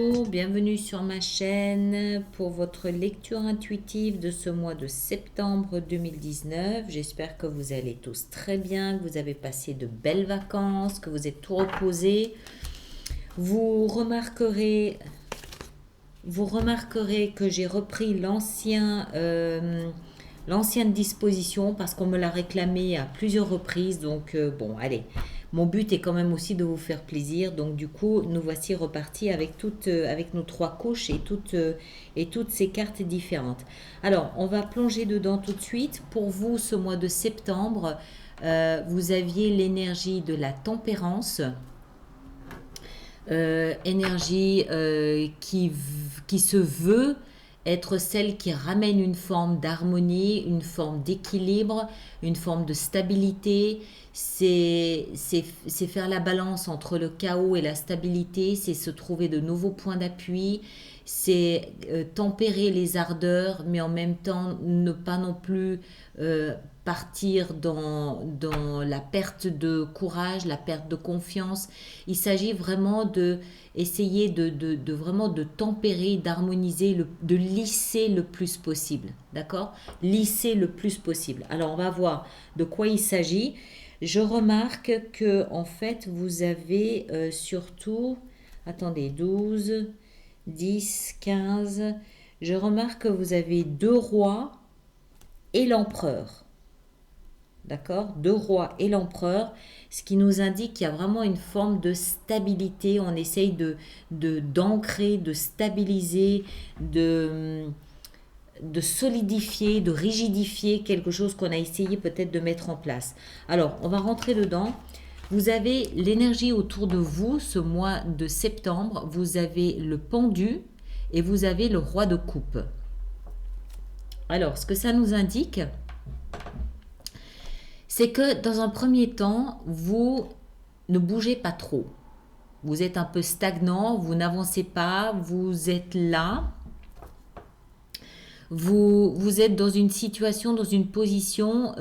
Bonjour, bienvenue sur ma chaîne pour votre lecture intuitive de ce mois de septembre 2019. J'espère que vous allez tous très bien, que vous avez passé de belles vacances, que vous êtes tout reposés. Vous remarquerez que j'ai repris l'ancienne disposition parce qu'on me l'a réclamé à plusieurs reprises. Donc bon, allez, mon but est quand même aussi de vous faire plaisir. Donc du coup, nous voici repartis avec nos trois couches et toutes ces cartes différentes. Alors, on va plonger dedans tout de suite. Pour vous, ce mois de septembre, vous aviez l'énergie de la tempérance. Énergie qui se veut être celle qui ramène une forme d'harmonie, une forme d'équilibre, une forme de stabilité. C'est faire la balance entre le chaos et la stabilité, c'est se trouver de nouveaux points d'appui, c'est tempérer les ardeurs, mais en même temps ne pas non plus partir dans la perte de courage, la perte de confiance. Il s'agit vraiment de essayer de vraiment de tempérer, d'harmoniser, de lisser le plus possible. D'accord? Lisser le plus possible. Alors, on va voir de quoi il s'agit. Je remarque que, en fait, vous avez surtout, attendez, 12, 10, 15, je remarque que vous avez deux rois et l'empereur. D'accord? Deux rois et l'empereur, ce qui nous indique qu'il y a vraiment une forme de stabilité. On essaye d'ancrer, de stabiliser, de solidifier, de rigidifier quelque chose qu'on a essayé peut-être de mettre en place. Alors, on va rentrer dedans. Vous avez l'énergie autour de vous ce mois de septembre. Vous avez le pendu et vous avez le roi de coupe. Alors, ce que ça nous indique, c'est que dans un premier temps, vous ne bougez pas trop. Vous êtes un peu stagnant, vous n'avancez pas, vous êtes là. Vous êtes dans une situation, dans une position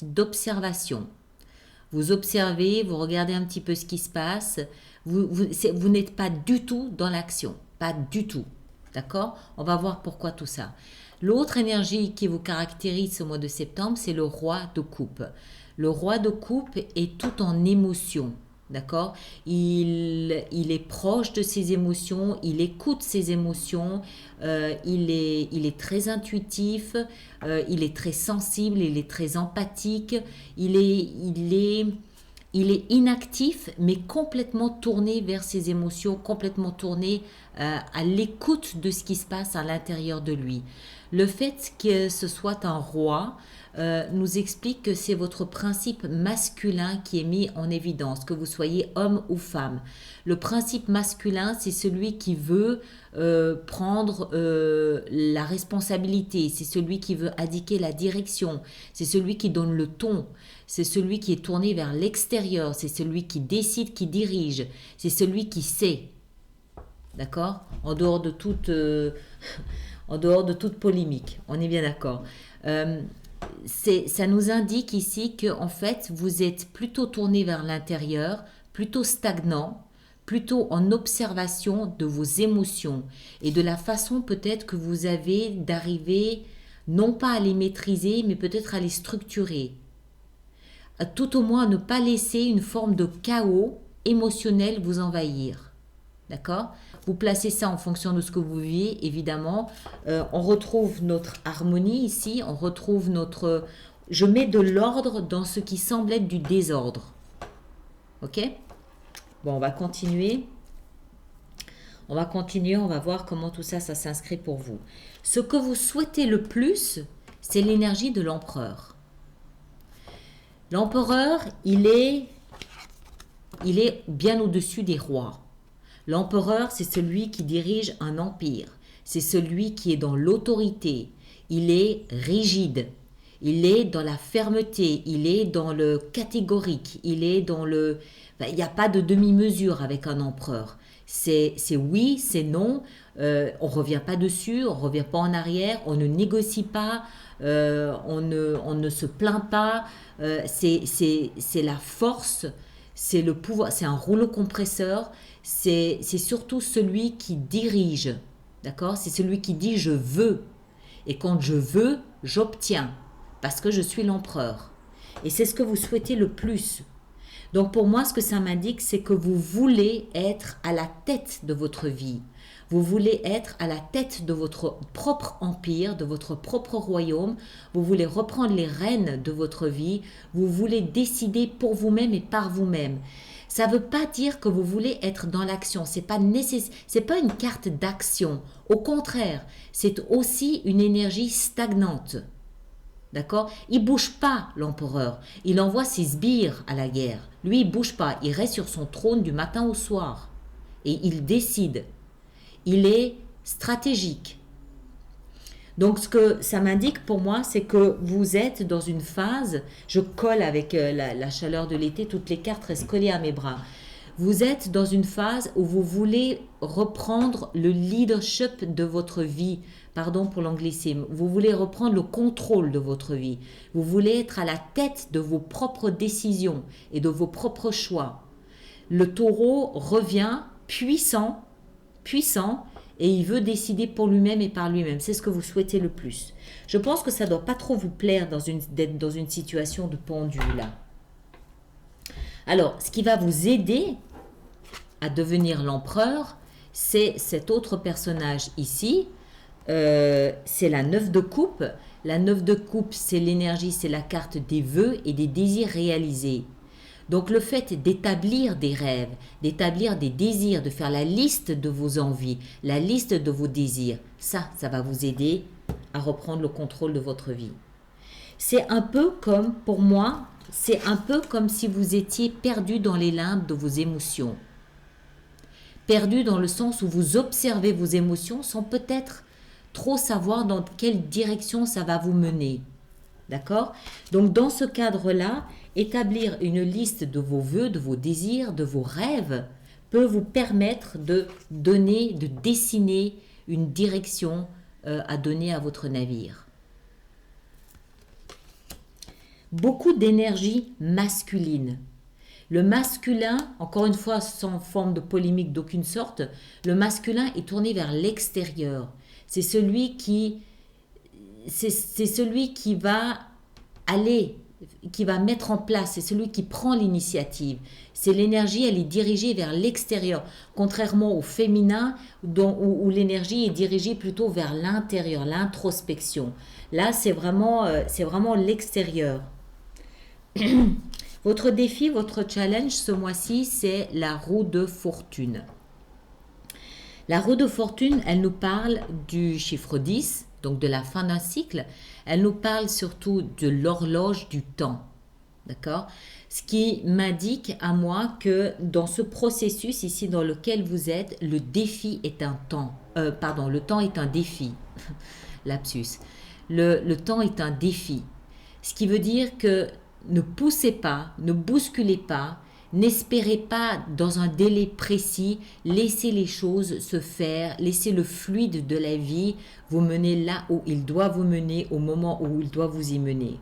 d'observation. Vous observez, vous regardez un petit peu ce qui se passe. Vous n'êtes pas du tout dans l'action. Pas du tout. D'accord? On va voir pourquoi tout ça. L'autre énergie qui vous caractérise ce mois de septembre, c'est le roi de coupe. Le roi de coupe est tout en émotion. D'accord? Il est proche de ses émotions, il écoute ses émotions, il est très intuitif, il est très sensible, il est très empathique, il est inactif, mais complètement tourné vers ses émotions, complètement tourné à l'écoute de ce qui se passe à l'intérieur de lui. Le fait que ce soit un roi nous explique que c'est votre principe masculin qui est mis en évidence, que vous soyez homme ou femme. Le principe masculin, c'est celui qui veut prendre la responsabilité, c'est celui qui veut indiquer la direction, c'est celui qui donne le ton, c'est celui qui est tourné vers l'extérieur, c'est celui qui décide, qui dirige, c'est celui qui sait. D'accord? En dehors de toute polémique, on est bien d'accord. Ça nous indique ici que en fait vous êtes plutôt tourné vers l'intérieur, plutôt stagnant, plutôt en observation de vos émotions et de la façon peut-être que vous avez d'arriver non pas à les maîtriser mais peut-être à les structurer. Tout au moins à ne pas laisser une forme de chaos émotionnel vous envahir. D'accord? Vous placez ça en fonction de ce que vous vivez, évidemment. On retrouve notre harmonie ici, on retrouve notre... Je mets de l'ordre dans ce qui semble être du désordre. Ok? Bon, on va continuer. On va voir comment tout ça, ça s'inscrit pour vous. Ce que vous souhaitez le plus, c'est l'énergie de l'empereur. L'empereur, il est bien au-dessus des rois. L'empereur, c'est celui qui dirige un empire. C'est celui qui est dans l'autorité. Il est rigide. Il est dans la fermeté. Il est dans le catégorique. Il est dans le... il n'y a pas de demi-mesure avec un empereur. C'est oui, c'est non. On ne revient pas dessus, on ne revient pas en arrière, on ne négocie pas, on ne se plaint pas. C'est la force. c'est le pouvoir, c'est un rouleau compresseur, c'est surtout celui qui dirige, d'accord? C'est celui qui dit je veux. Et quand je veux, j'obtiens, parce que je suis l'empereur. Et c'est ce que vous souhaitez le plus. Donc pour moi, ce que ça m'indique, c'est que vous voulez être à la tête de votre vie. Vous voulez être à la tête de votre propre empire, de votre propre royaume. Vous voulez reprendre les rênes de votre vie. Vous voulez décider pour vous-même et par vous-même. Ça ne veut pas dire que vous voulez être dans l'action. C'est pas une carte d'action. Au contraire, c'est aussi une énergie stagnante. D'accord? Il bouge pas, l'empereur. Il envoie ses sbires à la guerre. Lui, il bouge pas. Il reste sur son trône du matin au soir. Et il décide. Il est stratégique. Donc, ce que ça m'indique pour moi, c'est que vous êtes dans une phase, je colle avec la chaleur de l'été, toutes les cartes restent collées à mes bras. Vous êtes dans une phase où vous voulez reprendre le leadership de votre vie. Pardon pour l'anglicisme. Vous voulez reprendre le contrôle de votre vie. Vous voulez être à la tête de vos propres décisions et de vos propres choix. Le taureau revient puissant, et il veut décider pour lui-même et par lui-même. C'est ce que vous souhaitez le plus. Je pense que ça ne doit pas trop vous plaire d'être dans une situation de pendule là. Alors, ce qui va vous aider à devenir l'empereur, c'est cet autre personnage ici. C'est la 9 de coupe. La 9 de coupe, c'est l'énergie, c'est la carte des vœux et des désirs réalisés. Donc le fait d'établir des rêves, d'établir des désirs, de faire la liste de vos envies, la liste de vos désirs, ça va vous aider à reprendre le contrôle de votre vie. C'est un peu comme, pour moi, c'est un peu comme si vous étiez perdu dans les limbes de vos émotions. Perdu dans le sens où vous observez vos émotions sans peut-être trop savoir dans quelle direction ça va vous mener. D'accord? Donc dans ce cadre-là, établir une liste de vos vœux, de vos désirs, de vos rêves peut vous permettre de dessiner une direction à donner à votre navire. Beaucoup d'énergie masculine. Le masculin, encore une fois sans forme de polémique d'aucune sorte, le masculin est tourné vers l'extérieur. C'est celui qui va aller, qui va mettre en place, c'est celui qui prend l'initiative. C'est l'énergie, elle est dirigée vers l'extérieur, contrairement au féminin où l'énergie est dirigée plutôt vers l'intérieur, l'introspection. Là, c'est vraiment l'extérieur. Votre défi, votre challenge ce mois-ci, c'est la roue de fortune. La roue de fortune, elle nous parle du chiffre 10, donc de la fin d'un cycle. Elle nous parle surtout de l'horloge du temps. D'accord? Ce qui m'indique à moi que dans ce processus ici dans lequel vous êtes, le défi est un temps. Le temps est un défi. Lapsus. Le temps est un défi. Ce qui veut dire que ne poussez pas, ne bousculez pas, n'espérez pas dans un délai précis, laissez les choses se faire, laissez le fluide de la vie vous mener là où il doit vous mener, au moment où il doit vous y mener.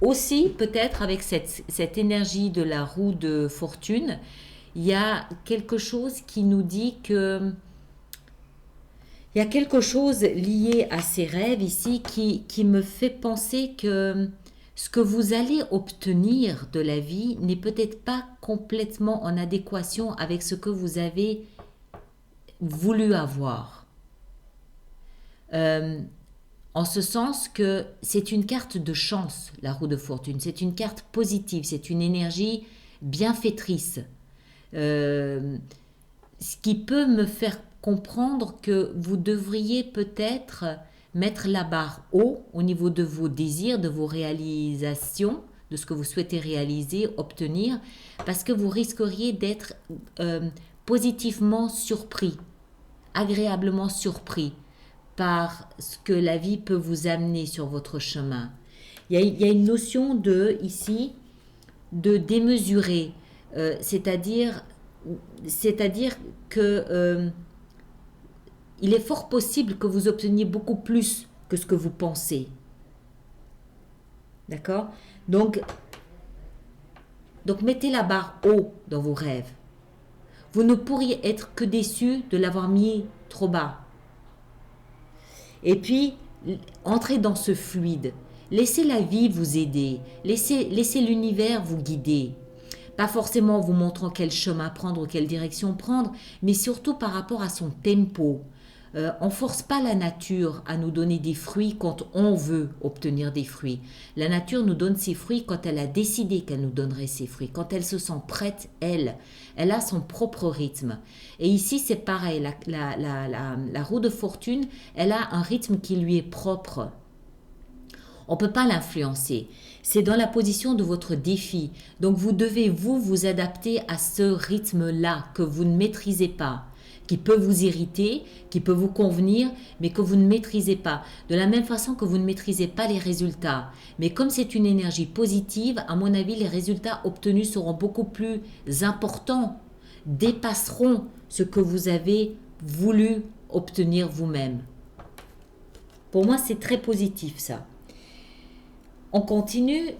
Aussi, peut-être avec cette énergie de la roue de fortune, il y a quelque chose qui nous dit que il y a quelque chose lié à ces rêves ici qui me fait penser que ce que vous allez obtenir de la vie n'est peut-être pas complètement en adéquation avec ce que vous avez voulu avoir. En ce sens que c'est une carte de chance, la roue de fortune. C'est une carte positive, c'est une énergie bienfaitrice. Ce qui peut me faire comprendre que vous devriez peut-être mettre la barre haut au niveau de vos désirs, de vos réalisations, de ce que vous souhaitez réaliser, obtenir, parce que vous risqueriez d'être positivement surpris, agréablement surpris par ce que la vie peut vous amener sur votre chemin. Il y a une notion ici de démesuré, c'est-à-dire que il est fort possible que vous obteniez beaucoup plus que ce que vous pensez. D'accord? Donc, Donc mettez la barre haut dans vos rêves. Vous ne pourriez être que déçu de l'avoir mis trop bas. Et puis, entrez dans ce fluide. Laissez la vie vous aider. Laissez l'univers vous guider. Pas forcément vous montrant quel chemin prendre ou quelle direction prendre, mais surtout par rapport à son tempo. On ne force pas la nature à nous donner des fruits quand on veut obtenir des fruits. La nature nous donne ses fruits quand elle a décidé qu'elle nous donnerait ses fruits. Quand elle se sent prête, elle a son propre rythme. Et ici, c'est pareil. La roue de fortune, elle a un rythme qui lui est propre. On ne peut pas l'influencer. C'est dans la position de votre défi. Donc vous devez vous adapter à ce rythme-là que vous ne maîtrisez pas, qui peut vous irriter, qui peut vous convenir, mais que vous ne maîtrisez pas. De la même façon que vous ne maîtrisez pas les résultats. Mais comme c'est une énergie positive, à mon avis, les résultats obtenus seront beaucoup plus importants, dépasseront ce que vous avez voulu obtenir vous-même. Pour moi, c'est très positif ça. On continue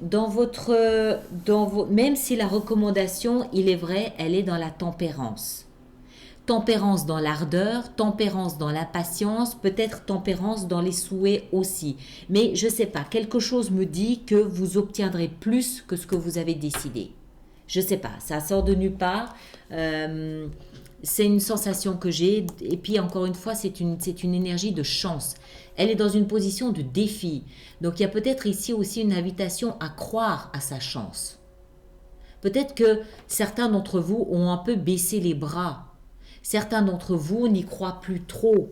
même si la recommandation, il est vrai, elle est dans la tempérance. Tempérance dans l'ardeur, tempérance dans l'impatience, peut-être tempérance dans les souhaits aussi. Mais je ne sais pas, quelque chose me dit que vous obtiendrez plus que ce que vous avez décidé. Je ne sais pas, ça sort de nulle part. C'est une sensation que j'ai. Et puis encore une fois, c'est une énergie de chance. Elle est dans une position de défi. Donc il y a peut-être ici aussi une invitation à croire à sa chance. Peut-être que certains d'entre vous ont un peu baissé les bras. Certains d'entre vous n'y croient plus trop.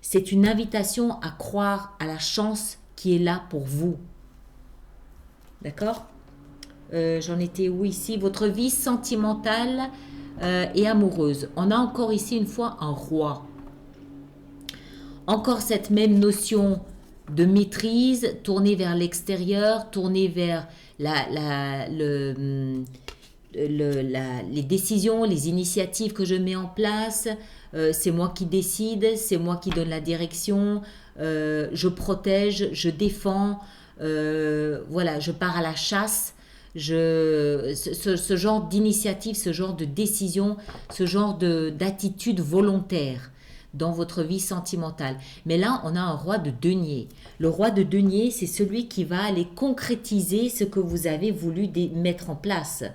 C'est une invitation à croire à la chance qui est là pour vous. D'accord ? J'en étais où ici ? Votre vie sentimentale et amoureuse. On a encore ici une fois un roi. Encore cette même notion de maîtrise, tournée vers l'extérieur, tournée vers les décisions, les initiatives que je mets en place. C'est moi qui décide, c'est moi qui donne la direction, je protège, je défends, voilà, je pars à la chasse. Ce genre d'initiative, ce genre de décision, ce genre d'attitude volontaire dans votre vie sentimentale. Mais là, on a un roi de denier. Le roi de denier, c'est celui qui va aller concrétiser ce que vous avez voulu mettre en place.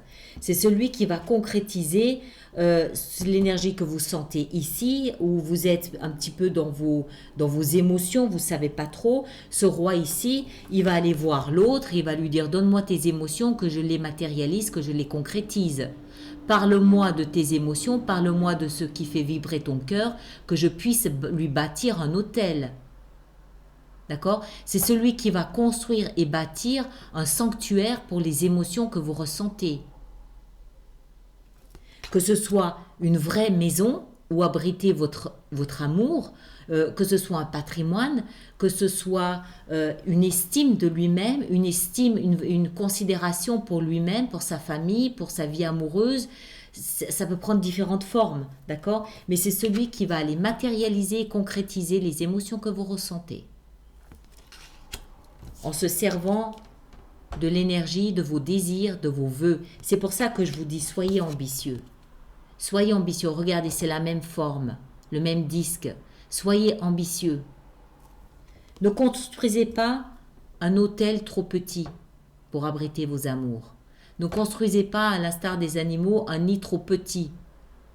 C'est celui qui va concrétiser l'énergie que vous sentez ici, où vous êtes un petit peu dans vos émotions, vous ne savez pas trop. Ce roi ici, il va aller voir l'autre, il va lui dire « Donne-moi tes émotions, que je les matérialise, que je les concrétise. » Parle-moi de tes émotions, parle-moi de ce qui fait vibrer ton cœur, que je puisse lui bâtir un hôtel. D'accord ? C'est celui qui va construire et bâtir un sanctuaire pour les émotions que vous ressentez. Que ce soit une vraie maison où abriter votre amour, que ce soit un patrimoine, que ce soit une estime de lui-même, une estime, une considération pour lui-même, pour sa famille, pour sa vie amoureuse. Ça peut prendre différentes formes, d'accord ? Mais c'est celui qui va aller matérialiser et concrétiser les émotions que vous ressentez. En se servant de l'énergie, de vos désirs, de vos vœux. C'est pour ça que je vous dis, soyez ambitieux. Soyez ambitieux. Regardez, c'est la même forme, le même disque. Soyez ambitieux. Ne construisez pas un hôtel trop petit pour abriter vos amours. Ne construisez pas, à l'instar des animaux, un nid trop petit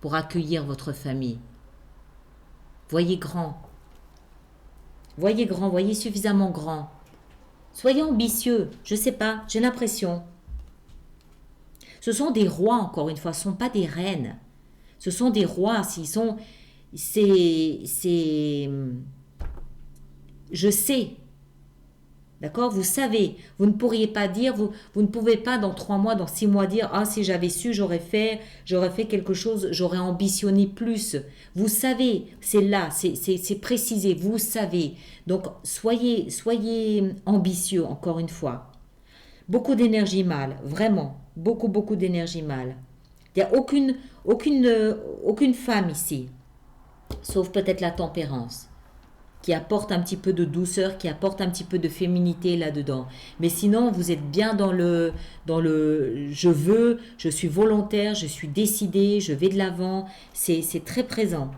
pour accueillir votre famille. Voyez grand. Voyez grand, voyez suffisamment grand. Soyez ambitieux, je ne sais pas, j'ai l'impression. Ce sont des rois, encore une fois, ce ne sont pas des reines. Ce sont des rois, je sais, d'accord, vous savez, vous ne pourriez pas dire, vous ne pouvez pas dans 3 mois, dans 6 mois dire, ah si j'avais su, j'aurais fait quelque chose, j'aurais ambitionné plus. Vous savez, c'est là, c'est précisé, vous savez. Donc soyez ambitieux, encore une fois. Beaucoup d'énergie mâle, vraiment, beaucoup d'énergie mâle. Il n'y a aucune femme ici, sauf peut-être la tempérance, qui apporte un petit peu de douceur, qui apporte un petit peu de féminité là-dedans. Mais sinon, vous êtes bien dans le je veux, je suis volontaire, je suis décidée, je vais de l'avant. C'est très présent.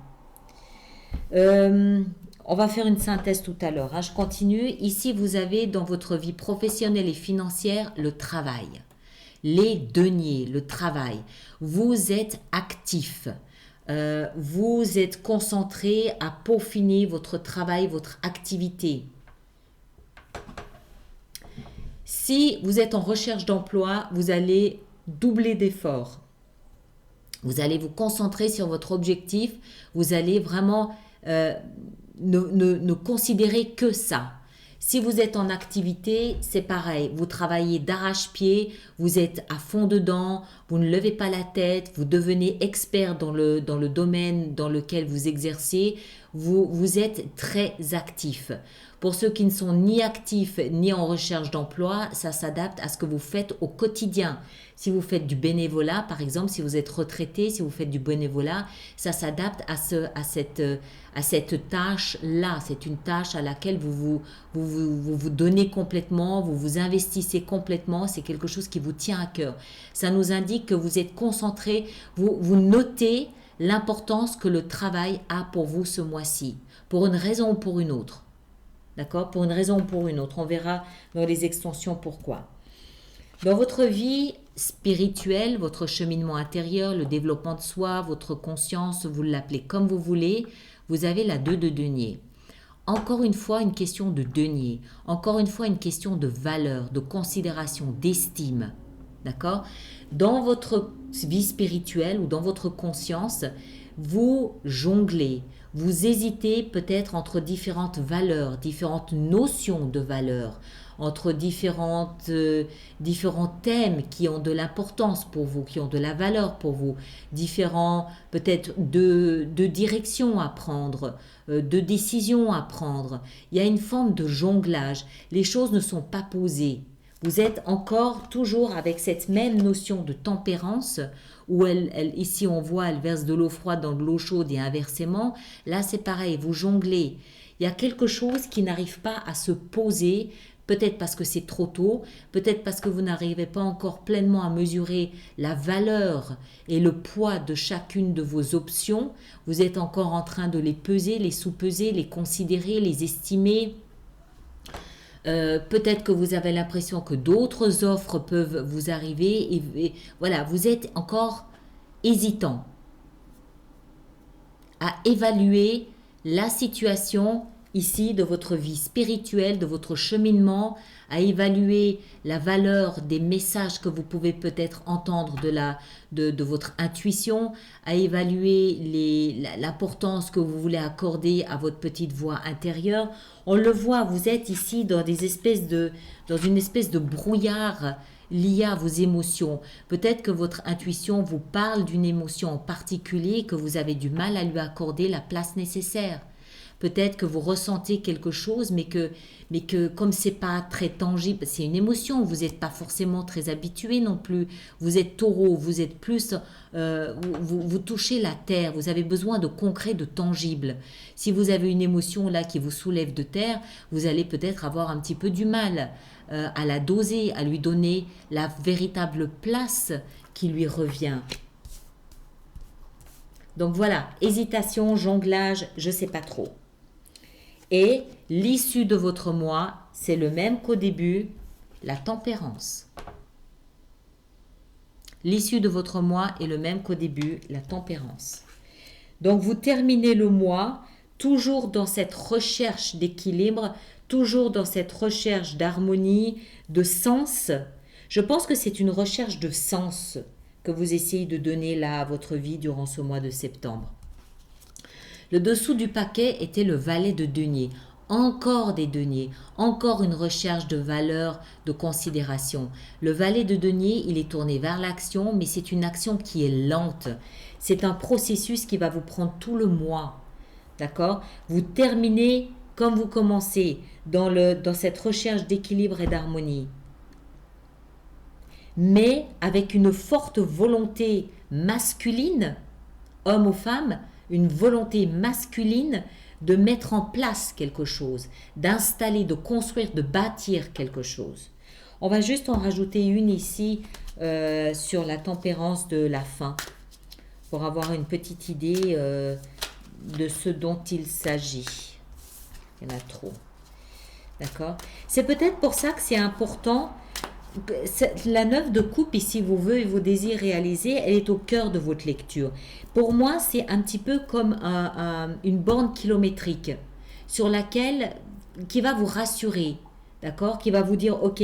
On va faire une synthèse tout à l'heure, hein. Je continue. Ici, vous avez dans votre vie professionnelle et financière le travail. Les deniers, le travail. Vous êtes actif. Vous êtes concentré à peaufiner votre travail, votre activité. Si vous êtes en recherche d'emploi, vous allez doubler d'efforts. Vous allez vous concentrer sur votre objectif. Vous allez vraiment ne considérer que ça. Si vous êtes en activité, c'est pareil. Vous travaillez d'arrache-pied, vous êtes à fond dedans, vous ne levez pas la tête, vous devenez expert dans le domaine dans lequel vous exercez. Vous êtes très actif. Pour ceux qui ne sont ni actifs ni en recherche d'emploi, ça s'adapte à ce que vous faites au quotidien. Si vous faites du bénévolat, par exemple, si vous êtes retraité, si vous faites du bénévolat, ça s'adapte à cette tâche-là. C'est une tâche à laquelle vous donnez complètement, vous vous investissez complètement. C'est quelque chose qui vous tient à cœur. Ça nous indique que vous êtes concentré, vous notez l'importance que le travail a pour vous ce mois-ci, pour une raison ou pour une autre. D'accord? Pour une raison ou pour une autre. On verra dans les extensions pourquoi. Dans votre vie spirituelle, votre cheminement intérieur, le développement de soi, votre conscience, vous l'appelez comme vous voulez, vous avez la 2 de denier. Encore une fois, une question de denier. Encore une fois, une question de valeur, de considération, d'estime. D'accord? Dans votre vie spirituelle ou dans votre conscience, vous jonglez. Vous hésitez peut-être entre différentes valeurs, différentes notions de valeurs, entre différents thèmes qui ont de l'importance pour vous, qui ont de la valeur pour vous, différents peut-être de directions à prendre, de décisions à prendre. Il y a une forme de jonglage. Les choses ne sont pas posées. Vous êtes encore toujours avec cette même notion de tempérance où ici on voit, elle verse de l'eau froide dans de l'eau chaude et inversement. Là c'est pareil, vous jonglez. Il y a quelque chose qui n'arrive pas à se poser, peut-être parce que c'est trop tôt, peut-être parce que vous n'arrivez pas encore pleinement à mesurer la valeur et le poids de chacune de vos options. Vous êtes encore en train de les peser, les sous-peser, les considérer, les estimer. Peut-être que vous avez l'impression que d'autres offres peuvent vous arriver et voilà, vous êtes encore hésitant à évaluer la situation ici de votre vie spirituelle, de votre cheminement, à évaluer la valeur des messages que vous pouvez peut-être entendre de votre intuition, à évaluer l'importance que vous voulez accorder à votre petite voix intérieure. On le voit, vous êtes ici dans une espèce de brouillard lié à vos émotions. Peut-être que votre intuition vous parle d'une émotion en particulier et que vous avez du mal à lui accorder la place nécessaire. Peut-être que vous ressentez quelque chose, mais que comme c'est pas très tangible, c'est une émotion, vous n'êtes pas forcément très habitué non plus. Vous êtes taureau, vous êtes plus, vous touchez la terre, vous avez besoin de concret, de tangible. Si vous avez une émotion là qui vous soulève de terre, vous allez peut-être avoir un petit peu du mal à la doser, à lui donner la véritable place qui lui revient. Donc voilà, hésitation, jonglage, je ne sais pas trop. Et l'issue de votre mois, c'est le même qu'au début, la tempérance. L'issue de votre mois est le même qu'au début, la tempérance. Donc vous terminez le mois toujours dans cette recherche d'équilibre, toujours dans cette recherche d'harmonie, de sens. Je pense que c'est une recherche de sens que vous essayez de donner là à votre vie durant ce mois de septembre. Le dessous du paquet était le valet de denier. Encore des deniers, encore une recherche de valeur, de considération. Le valet de denier, il est tourné vers l'action, mais c'est une action qui est lente. C'est un processus qui va vous prendre tout le mois. D'accord? Vous terminez comme vous commencez dans cette recherche d'équilibre et d'harmonie. Mais avec une forte volonté masculine, homme ou femme, une volonté masculine de mettre en place quelque chose, d'installer, de construire, de bâtir quelque chose. On va juste en rajouter une ici sur la tempérance de la fin pour avoir une petite idée de ce dont il s'agit. Il y en a trop. D'accord? C'est peut-être pour ça que c'est important. La 9 de coupe ici, vos vœux et vos désirs réalisés, elle est au cœur de votre lecture. Pour moi, c'est un petit peu comme une borne kilométrique sur laquelle, qui va vous rassurer, d'accord? Qui va vous dire, ok,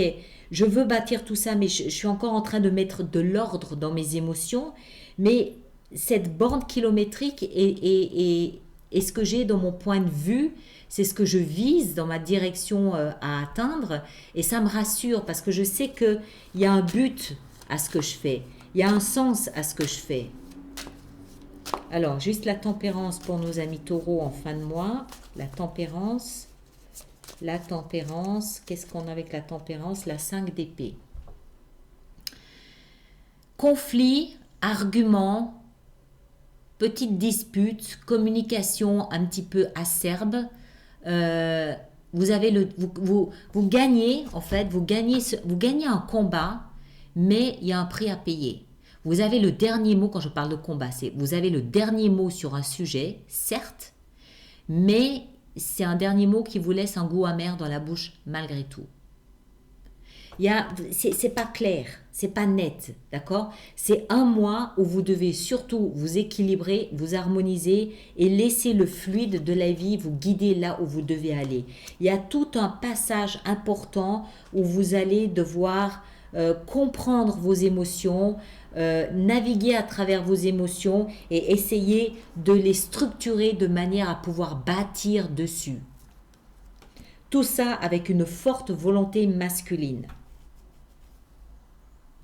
je veux bâtir tout ça, mais je suis encore en train de mettre de l'ordre dans mes émotions, mais cette borne kilométrique est ce que j'ai dans mon point de vue, c'est ce que je vise dans ma direction à atteindre, et ça me rassure parce que je sais qu'il y a un but à ce que je fais, il y a un sens à ce que je fais. Alors, juste la tempérance pour nos amis taureaux en fin de mois. La tempérance, qu'est-ce qu'on a avec la tempérance? La 5 d'épée. Conflit, argument, petite dispute, communication un petit peu acerbe. Vous gagnez, en fait, vous gagnez un combat, mais il y a un prix à payer. Vous avez le dernier mot, quand je parle de combat, vous avez le dernier mot sur un sujet, certes, mais c'est un dernier mot qui vous laisse un goût amer dans la bouche malgré tout. C'est pas clair, c'est pas net, d'accord? C'est un mois où vous devez surtout vous équilibrer, vous harmoniser et laisser le fluide de la vie vous guider là où vous devez aller. Il y a tout un passage important où vous allez devoir comprendre vos émotions, naviguer à travers vos émotions et essayer de les structurer de manière à pouvoir bâtir dessus. Tout ça avec une forte volonté masculine.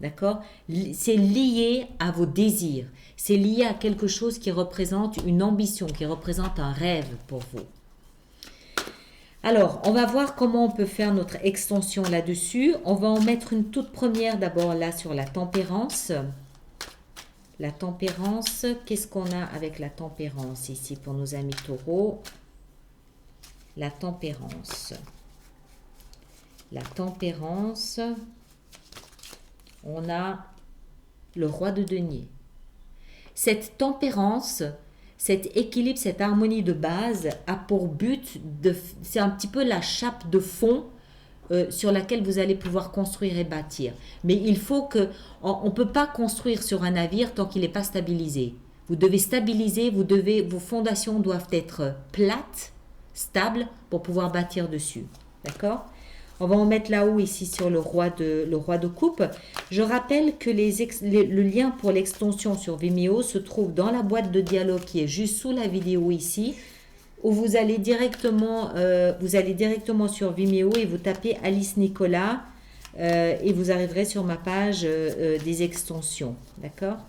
D'accord? C'est lié à vos désirs. C'est lié à quelque chose qui représente une ambition, qui représente un rêve pour vous. Alors, on va voir comment on peut faire notre extension là-dessus. On va en mettre une toute première d'abord là sur la tempérance. La tempérance, qu'est-ce qu'on a avec la tempérance ici pour nos amis taureaux? La tempérance. La tempérance, on a le roi de denier. Cette tempérance, cet équilibre, cette harmonie de base a pour but c'est un petit peu la chape de fond sur laquelle vous allez pouvoir construire et bâtir. Mais il faut on ne peut pas construire sur un navire tant qu'il n'est pas stabilisé. Vous devez stabiliser, vos fondations doivent être plates, stables pour pouvoir bâtir dessus. D'accord? On va en mettre là-haut ici sur le roi de coupe. Je rappelle que le lien pour l'extension sur Vimeo se trouve dans la boîte de dialogue qui est juste sous la vidéo ici, où vous allez directement sur Vimeo et vous tapez Alice Nicolas et vous arriverez sur ma page des extensions. D'accord?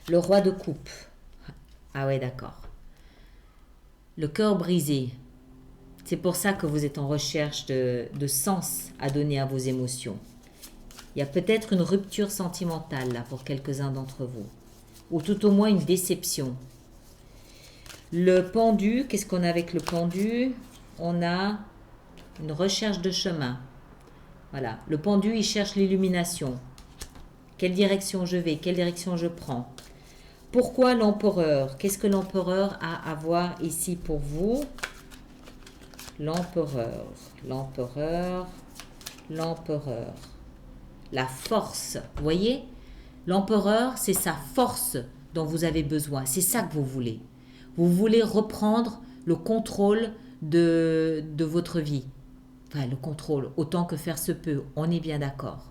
Le roi de coupe. Ah ouais, d'accord. Le cœur brisé. C'est pour ça que vous êtes en recherche de sens à donner à vos émotions. Il y a peut-être une rupture sentimentale là pour quelques-uns d'entre vous. Ou tout au moins une déception. Le pendu, qu'est-ce qu'on a avec le pendu? On a une recherche de chemin. Voilà, le pendu, il cherche l'illumination. Quelle direction je vais? Quelle direction je prends? Pourquoi l'empereur? Qu'est-ce que l'empereur a à voir ici pour vous? L'empereur, l'empereur, l'empereur. La force, vous voyez? L'empereur, c'est sa force dont vous avez besoin. C'est ça que vous voulez. Vous voulez reprendre le contrôle de votre vie. Enfin, le contrôle, autant que faire se peut. On est bien d'accord.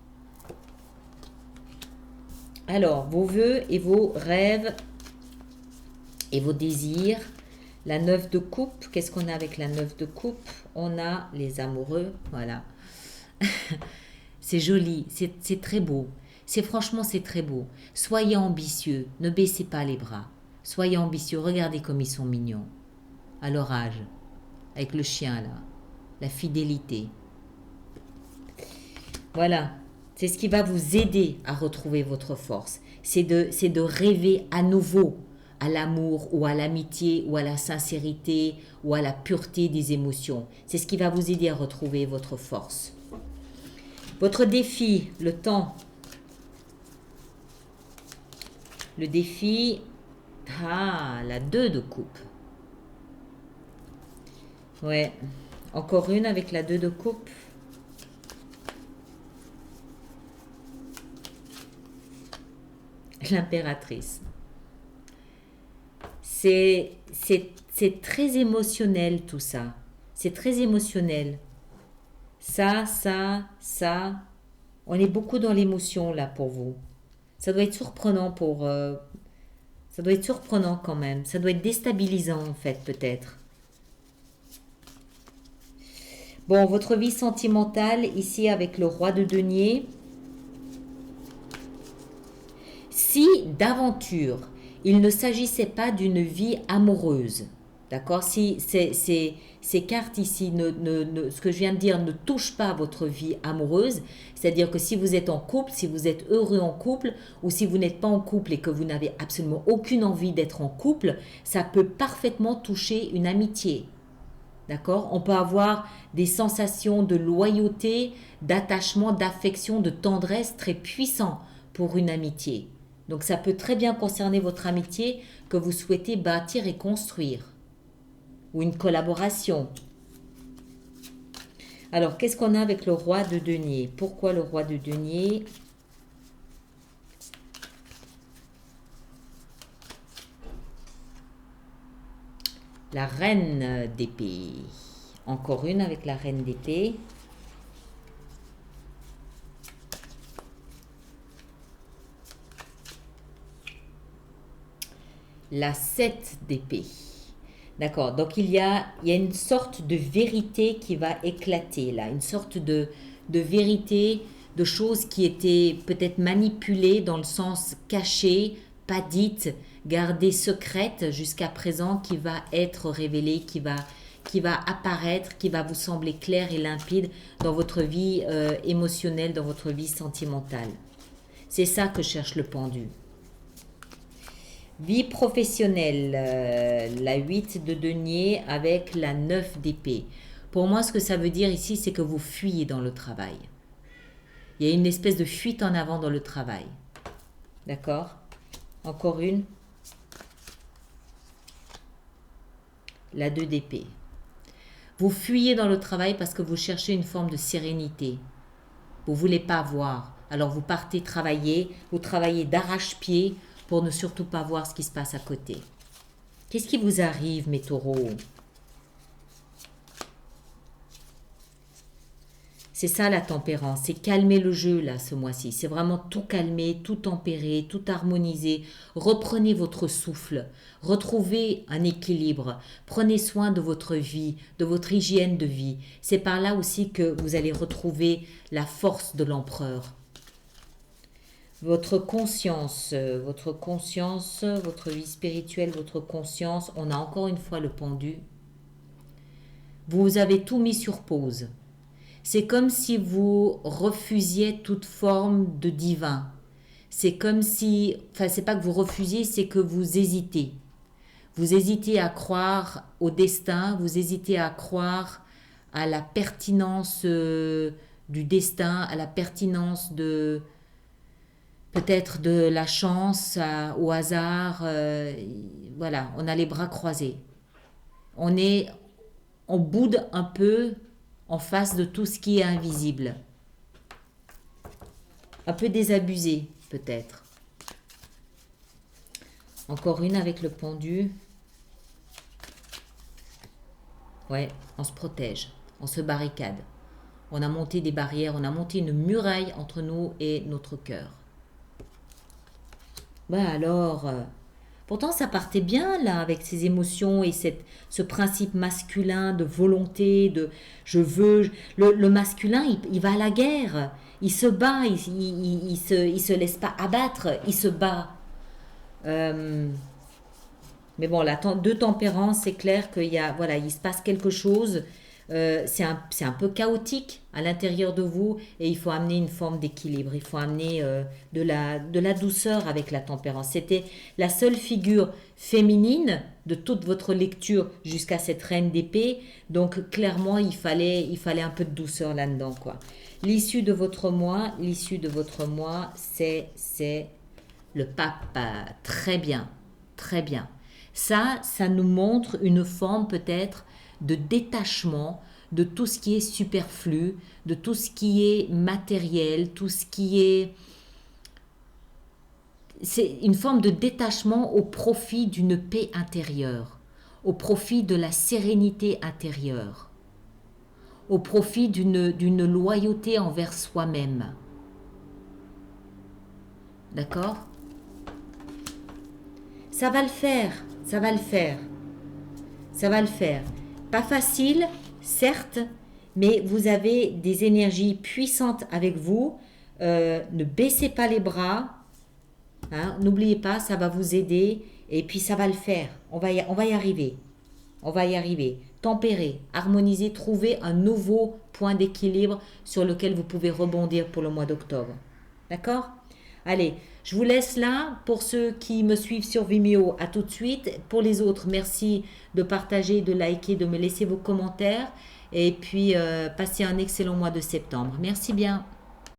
Alors, vos vœux et vos rêves et vos désirs. La 9 de coupe, qu'est-ce qu'on a avec la 9 de coupe? On a les amoureux, voilà. C'est joli, c'est très beau. Franchement, c'est très beau. Soyez ambitieux, ne baissez pas les bras. Soyez ambitieux, regardez comme ils sont mignons. À leur âge, avec le chien là, la fidélité. Voilà, c'est ce qui va vous aider à retrouver votre force. C'est de rêver à nouveau. à l'amour ou à l'amitié ou à la sincérité ou à la pureté des émotions. C'est ce qui va vous aider à retrouver votre force. Votre défi, le temps. Le défi, la 2 de coupe. Ouais, encore une avec la 2 de coupe. L'impératrice. C'est très émotionnel tout ça. C'est très émotionnel. Ça. On est beaucoup dans l'émotion là pour vous. Ça doit être surprenant ça doit être surprenant quand même. Ça doit être déstabilisant en fait peut-être. Bon, votre vie sentimentale ici avec le roi de denier. Si d'aventure, il ne s'agissait pas d'une vie amoureuse, d'accord? Si ces cartes ici, ce que je viens de dire, ne touchent pas à votre vie amoureuse, c'est-à-dire que si vous êtes en couple, si vous êtes heureux en couple, ou si vous n'êtes pas en couple et que vous n'avez absolument aucune envie d'être en couple, ça peut parfaitement toucher une amitié. D'accord? On peut avoir des sensations de loyauté, d'attachement, d'affection, de tendresse très puissants pour une amitié. Donc ça peut très bien concerner votre amitié que vous souhaitez bâtir et construire. Ou une collaboration. Alors, qu'est-ce qu'on a avec le roi de denier? Pourquoi le roi de denier? La reine d'épée. Encore une avec la reine d'épée. La 7 d'épée. D'accord, donc il y a une sorte de vérité qui va éclater là, une sorte de vérité, de choses qui étaient peut-être manipulées dans le sens caché, pas dites, gardées secrètes jusqu'à présent, qui va être révélée, qui va apparaître, qui va vous sembler clair et limpide dans votre vie émotionnelle, dans votre vie sentimentale. C'est ça que cherche le pendu. Vie professionnelle, la 8 de denier avec la 9 d'épée. Pour moi, ce que ça veut dire ici, c'est que vous fuyez dans le travail. Il y a une espèce de fuite en avant dans le travail. D'accord? Encore une. La 2 d'épée. Vous fuyez dans le travail parce que vous cherchez une forme de sérénité. Vous ne voulez pas voir. Alors vous partez travailler, vous travaillez d'arrache-pied pour ne surtout pas voir ce qui se passe à côté. Qu'est-ce qui vous arrive, mes taureaux? C'est ça la tempérance, c'est calmer le jeu là ce mois-ci. C'est vraiment tout calmer, tout tempérer, tout harmoniser. Reprenez votre souffle, retrouvez un équilibre. Prenez soin de votre vie, de votre hygiène de vie. C'est par là aussi que vous allez retrouver la force de l'empereur. Votre conscience, votre vie spirituelle, votre conscience, on a encore une fois le pendu. Vous avez tout mis sur pause. C'est comme si vous refusiez toute forme de divin. C'est comme si, enfin c'est pas que vous refusiez, c'est que vous hésitez. Vous hésitez à croire au destin, vous hésitez à croire à la pertinence du destin, à la pertinence de peut-être de la chance, au hasard. Voilà, on a les bras croisés. On boude un peu en face de tout ce qui est invisible. Un peu désabusé, peut-être. Encore une avec le pendu. Ouais, on se protège, on se barricade. On a monté des barrières, on a monté une muraille entre nous et notre cœur. Alors, pourtant ça partait bien là avec ces émotions et ce principe masculin de volonté, de je veux. Le masculin, il va à la guerre, il se bat, il se laisse pas abattre, il se bat. Mais bon, la 2 tempérances, c'est clair qu'il y a, voilà, il se passe quelque chose. c'est un peu chaotique à l'intérieur de vous et il faut amener une forme d'équilibre. Il faut amener de la douceur avec la tempérance. C'était la seule figure féminine de toute votre lecture jusqu'à cette reine d'épée. Donc clairement, il fallait un peu de douceur là-dedans, quoi. L'issue de votre mois, c'est le pape. Très bien, très bien. Ça nous montre une forme peut-être de détachement de tout ce qui est superflu, de tout ce qui est matériel, tout ce qui est... C'est une forme de détachement au profit d'une paix intérieure, au profit de la sérénité intérieure, au profit d'une loyauté envers soi-même. D'accord? Ça va le faire, ça va le faire, ça va le faire. Pas facile, certes, mais vous avez des énergies puissantes avec vous. Ne baissez pas les bras. Hein, n'oubliez pas, ça va vous aider. Et puis ça va le faire. On va y arriver. On va y arriver. Tempérer, harmoniser, trouver un nouveau point d'équilibre sur lequel vous pouvez rebondir pour le mois d'octobre. D'accord? Allez, je vous laisse là. Pour ceux qui me suivent sur Vimeo, à tout de suite. Pour les autres, merci de partager, de liker, de me laisser vos commentaires. Et puis, passez un excellent mois de septembre. Merci bien.